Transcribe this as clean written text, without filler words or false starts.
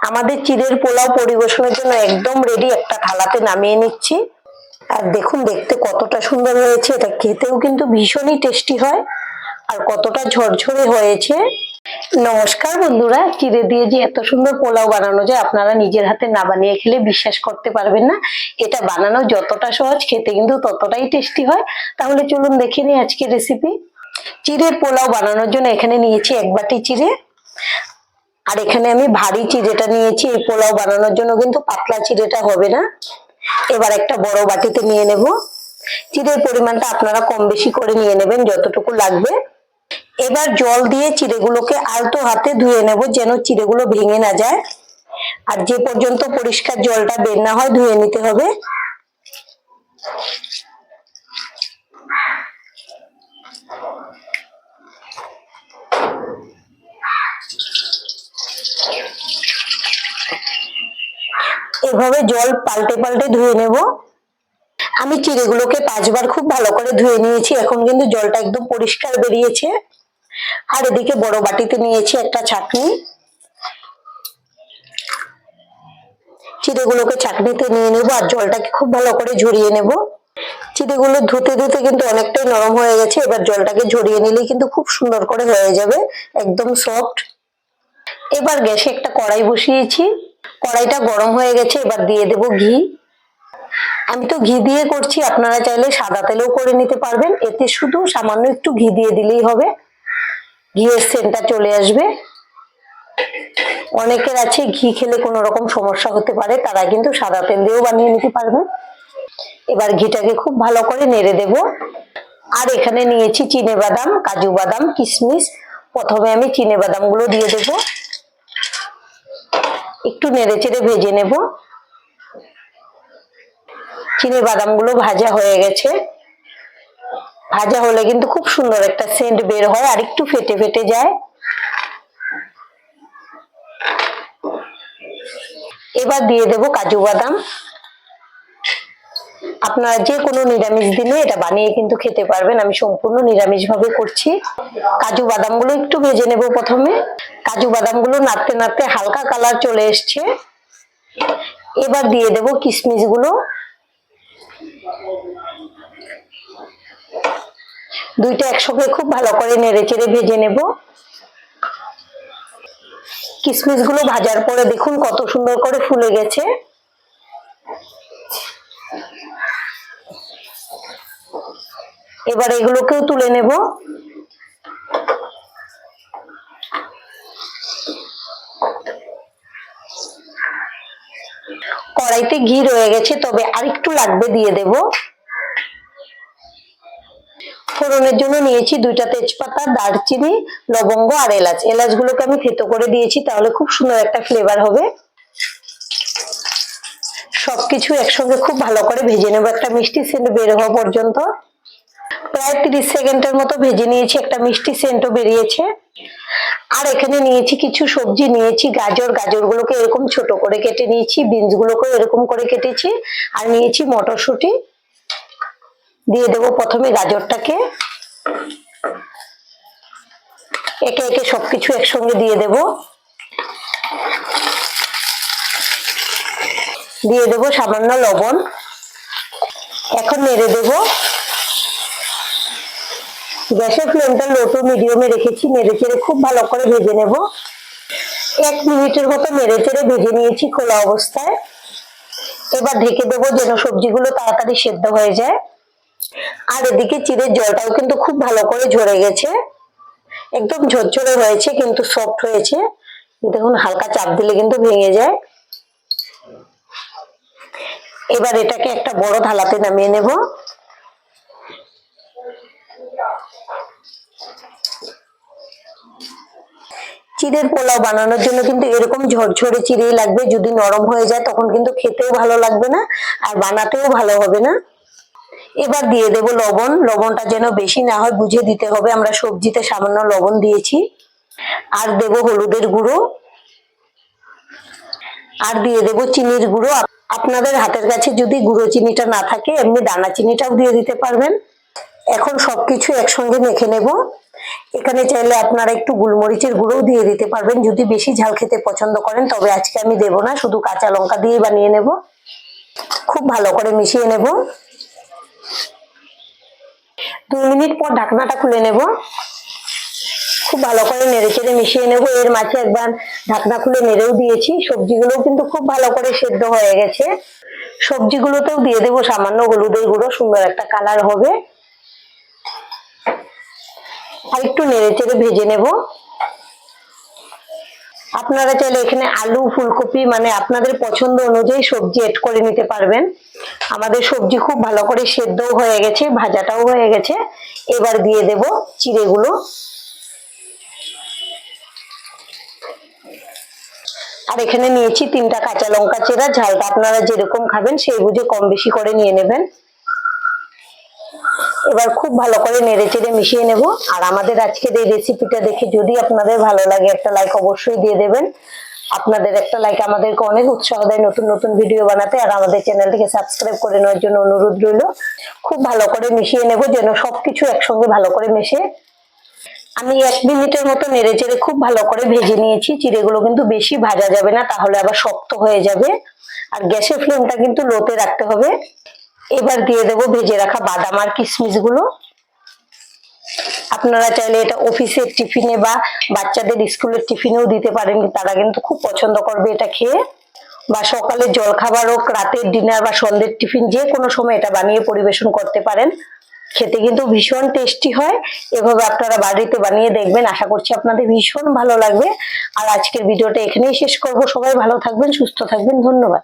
আমাদের চিড়ের পোলাও পরিবেশনের জন্য একদম রেডি। একটা থালাতে নামিয়ে নিচ্ছি। আর দেখুন দেখতে কতটা সুন্দর হয়েছে, এটা খেতেও কিন্তু ভীষণই টেস্টি হয় আর কতটা ঝরঝরে হয়েছে। নমস্কার বন্ধুরা, চিড়ে দিয়ে যে এত সুন্দর পোলাও বানানো যায় আপনারা নিজের হাতে না বানিয়ে খেলে বিশ্বাস করতে পারবেন না। এটা বানানো যতটা সহজ, খেতে কিন্তু ততটাই টেস্টি হয়। তাহলে চলুন দেখে নিই আজকের রেসিপি। চিড়ের পোলাও বানানোর জন্য এখানে নিয়েছি 1 বাটি চিড়ে। আর এখানে আমি ভারী চিড়েটা নিয়েছি। এই পোলাও বানানোর জন্য কিন্তু পাতলা চিড়েটা হবে না। এবার একটা বড় বাটিতে নিয়ে নেব। চিড়ের পরিমাণটা আপনারা কম বেশি করে নিয়ে নেবেন যতটুকু লাগবে। এবার জল দিয়ে চিড়েগুলোকে আলতো হাতে ধুয়ে নেব, যেন চিড়েগুলো ভেঙে না যায়। আর যে পর্যন্ত পরিষ্কার জলটা বের না হয় ধুয়ে নিতে হবে। এভাবে জল পাল্টে পাল্টে ধুয়ে নেব। আমি চিড়েগুলোকে 5 বার খুব ভালো করে ধুয়ে নিয়েছি। এখন কিন্তু জলটা একদম পরিষ্কার বেরিয়েছে। আর এদিকে বড় বাটিতে নিয়েছি একটা ছাঁকনি। চিড়েগুলোকে ছাঁকনিতে নিয়ে নেব আর জলটাকে খুব ভালো করে ঝরিয়ে নেব। চিড়েগুলো ধুতে ধুতে কিন্তু অনেকটাই নরম হয়ে গেছে। এবার জলটাকে ঝরিয়ে নিলেই কিন্তু খুব সুন্দর করে হয়ে যাবে, একদম সফট। এবার গ্যাসে একটা কড়াই বসিয়েছি। কড়াইটা গরম হয়ে গেছে। এবার দিয়ে দেব ঘি। আমি তো ঘি দিয়ে করছি, আপনারা চাইলে সাদা তেলেও করে নিতে পারবেন। এতে শুধু সামান্য একটু ঘি দিয়ে দিলেই হবে, ঘিয়ের সেন্টটা চলে আসবে। অনেকের আছে ঘি খেলে কোনো রকম সমস্যা হতে পারে, তারা কিন্তু সাদা তেল দিয়েও বানিয়ে নিতে পারবেন। এবার ঘিটাকে খুব ভালো করে নেড়ে দেব। আর এখানে নিয়েছি চিনে বাদাম, কাজু বাদাম, কিশমিশ। প্রথমে আমি চিনে বাদাম গুলো দিয়ে দেব, একটু নেড়ে চেড়ে ভেজে নেব। চিনে বাদাম গুলো ভাজা হয়ে গেছে। ভাজা হলে কিন্তু খুব সুন্দর একটা সেন্ট বের হয় আর একটু ফেটে ফেটে যায়। এবার দিয়ে দেব কাজু বাদাম। আপনারা যে কোনো নিরামিষ দিনে এটা বানিয়ে কিন্তু খেতে পারবেন। আমি সম্পূর্ণ নিরামিষ ভাবে করছি। কাজু বাদাম গুলো একটু ভেজে নেব প্রথমে। কাজু বাদাম গুলো নাড়তে নাড়তে হালকা কালার চলে এসছে। এবার দিয়ে দেব কিশমিশ গুলো। দুইটা একসঙ্গে খুব ভালো করে নেড়ে চেড়ে ভেজে নেব। কিশমিশ গুলো ভাজার পরে দেখুন কত সুন্দর করে ফুলে গেছে। এবার এগুলোকেও তুলে নেব। কড়াইতে ঘি রয়ে গেছে, তবে আরেকটু লাগবে, দিয়ে দেব। ফোড়নের জন্য নিয়েছি 2টা তেজপাতা, দারচিনি, লবঙ্গ আর এলাচ। এলাচগুলোকে আমি থেতো করে দিয়েছি, তাহলে খুব সুন্দর একটা ফ্লেভার হবে। সবকিছু একসঙ্গে খুব ভালো করে ভেজে নেব, একটা মিষ্টি সেন্ট বের হওয়া পর্যন্ত। প্রায় 30 সেকেন্ডের মতো ভেজে নিয়েছি, একটা মিষ্টি সেন্টও বেরিয়েছে। আর এখানে নিয়েছি কিছু সবজি, নিয়েছি গাজর। গাজরগুলোকে এরকম ছোট করে কেটে নিয়েছি, বিনস গুলোকে এরকম করে কেটেছি। আর নিয়েছি মটরশুঁটি। দিয়ে দেব প্রথমে গাজরটাকে। একে একে সবকিছু একসঙ্গে দিয়ে দেব। দিয়ে দেব সামান্য লবণ। এখন নেড়ে দেব। গ্যাসের ফ্লেমটা লো টু মিডিয়ামে রেখেছি। নেড়ে চেড়ে খুব ভালো করে ভেজে নেব। 1 মিনিটের মতো নেড়ে চেড়ে ভেজে নিয়েছি খোলা অবস্থায়। এবার ঢেকে দেবো যেন সবজিগুলো তাড়াতাড়ি সেদ্ধ হয়ে যায়। আর এদিকে চিড়ের জলটাও কিন্তু খুব ভালো করে ঝরে গেছে, একদম ঝরঝরে হয়েছে, কিন্তু সফট হয়েছে। দেখুন হালকা চাপ দিলে কিন্তু ভেঙে যায়। এবার এটাকে একটা বড় থালাতে নামিয়ে নেব। চিড়ের পোলাও বানানোর জন্য কিন্তু এরকম ঝরঝরে চিড়েই লাগবে। যদি নরম হয়ে যায় তখন কিন্তু খেতেও ভালো লাগবে না আর বানাতেও ভালো হবে না। এবার দিয়ে দেব লবণ। লবণটা যেন বেশি না হয় বুঝে দিতে হবে, আমরা সবজিতে সামান্য লবণ দিয়েছি। আর দেব হলুদের গুঁড়ো। আর দিয়ে দেব চিনির গুঁড়ো। আপনাদের হাতের কাছে যদি গুঁড়ো চিনিটা না থাকে এমনি দানা চিনিটাও দিয়ে দিতে পারবেন। এখন সবকিছু একসঙ্গে মেখে নেব। এখানে চাইলে আপনারা একটু গোলমরিচের গুঁড়োও দিয়ে দিতে পারবেন যদি বেশি ঝাল খেতে পছন্দ করেন, তবে আজকে আমি দেব না, শুধু কাঁচা লঙ্কা দিয়ে বানিয়ে নেব। খুব ভালো করে মিশিয়ে নেব। 2 মিনিট পর ঢাকনাটা খুলে নেব। খুব ভালো করে নেড়েচেড়ে মিশিয়ে নেব। এর মাঝে একবার ঢাকনা খুলে নেড়েও দিয়েছি। সবজিগুলোও কিন্তু খুব ভালো করে সেদ্ধ হয়ে গেছে। সবজিগুলোতেও দিয়ে দেবো সামান্য হলুদের গুঁড়ো, সুন্দর একটা কালার হবে। আর একটু নেড়েচেড়ে ভেজে নেব। আপনারা চাইলে এখানে আলু, ফুলকপি মানে আপনাদের পছন্দ অনুযায়ী সবজি এড করে নিতে পারবেন। আমাদের সবজি খুব ভালো করে সেদ্ধও হয়ে গেছে, ভাজাটাও হয়ে গেছে। এবার দিয়ে দেব চিড়েগুলো। আর এখানে নিয়েছি 3টা কাঁচা লঙ্কা চেরা। ঝালটা আপনারা যেরকম খাবেন সেই বুঝে কম বেশি করে নিয়ে নেবেন। এবার খুব ভালো করে নেড়েচেড়ে মিশিয়ে নেব। আর আমাদের আজকের এই রেসিপিটা দেখে যদি আপনাদের ভালো লাগে, একটা লাইক অবশ্যই দিয়ে দেবেন। আপনাদের একটা লাইক আমাদেরকে অনেক উৎসাহ দেয় নতুন নতুন ভিডিও বানাতে। আর আমাদের চ্যানেলটিকে সাবস্ক্রাইব করে নেওয়ার জন্য অনুরোধ রইল। খুব ভালো করে মিশিয়ে নেব যেন সবকিছু একসঙ্গে ভালো করে মেশে। আমি 1 মিনিটের মতো নেড়েচেড়ে খুব ভালো করে ভেজে নিয়েছি। চিড়েগুলো কিন্তু বেশি ভাজা যাবে না, তাহলে আবার শক্ত হয়ে যাবে। আর গ্যাসের ফ্লেমটা কিন্তু লোতে রাখতে হবে। এবার দিয়ে দেব ভেজে রাখা বাদাম আর কিশমিশ গুলো। আপনারা চাইলে এটা অফিসের টিফিনে বা বাচ্চাদের স্কুলের টিফিনেও দিতে পারেন, তারা কিন্তু খুব পছন্দ করবে এটা খেয়ে। বা সকালে জলখাবার হোক, রাতের ডিনার বা সন্ধ্যের টিফিন, যে কোনো সময় এটা বানিয়ে পরিবেশন করতে পারেন। খেতে কিন্তু ভীষণ টেস্টি হয়। এভাবে আপনারা বাড়িতে বানিয়ে দেখবেন, আশা করছি আপনাদের ভীষণ ভালো লাগবে। আর আজকের ভিডিওটা এখানেই শেষ করব। সবাই ভালো থাকবেন, সুস্থ থাকবেন, ধন্যবাদ।